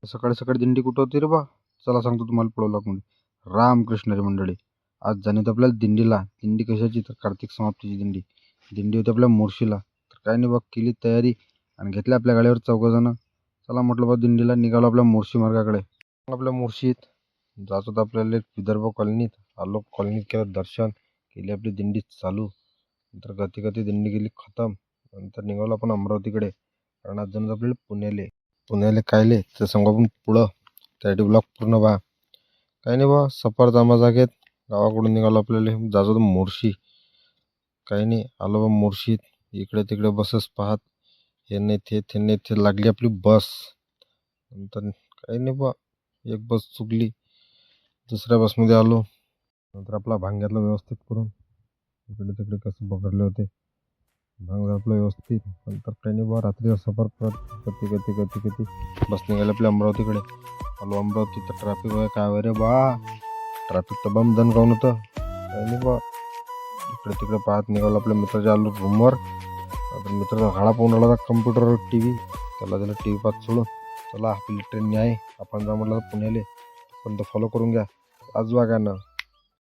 सकाळी सकाळी दिंडी कुठं होती रे बा? चला सांगतो तुम्हाला पळवला कोणी. रामकृष्णारी मंडळी, आज जाणे आपल्याला दिंडीला. दिंडी कशाची? तर कार्तिक समाप्तीची दिंडी. दिंडी होती आपल्या मोर्शीला. तर काय नाही बा, केली तयारी आणि घेतल्या आपल्या गाडीवर 4 जण. चला म्हटलं बा, दिंडीला निघालो आपल्या मोर्शी मार्गाकडे. आपल्या मोर्शीत जात होतं आपल्याला एक विदर्भ कॉलनीत. आलो कॉलनीत, केलं दर्शन, केली आपली दिंडी चालू. नंतर गती गती दिंडी गेली खतम. नंतर निघालो आपण अमरावतीकडे, कारण आज जाणं आपल्याला पुण्याले कायले तर सांगू आपण पुढं. त्यासाठी ब्लॉग पूर्ण बा. काही नाही बा, सफर जमा जागेत गावाकडून निघालो आपल्याला जायचं होतं मोर्शी. काही नाही, आलो बा मोर्शीत. इकडे तिकडे बसच पाहत, हे नाही ते नाही ते, लागली आपली बस. नंतर काही नाही बा, एक बस चुकली, दुसऱ्या बसमध्ये आलो. नंतर आपला भांग घेतला व्यवस्थित करून. इकडे तिकडे कसं पकडले होते, भांग घातला व्यवस्थित. नंतर काही नाही बा, रात्रीचा सफर करत गती गती गती गती बस निघाली आपल्या अमरावतीकडे. आलो अमरावती. तर ट्रॅफिक वगैरे काय वगैरे बा, ट्रॅफिक तर बम दणकावून होतं. काही नाही बा, इकडे तिकडे पाहत निघालो आपल्या मित्राच्या. आलो रूमवर. आता मित्राचा भाडा पाहून आला होता कम्प्युटरवर TV. त्याला दिलं TV पाहत सोडून. चला आपली ट्रेन आहे, आपण जा म्हटलं पुण्याले. पण तो फॉलो करून घ्या, आजवा गाणं.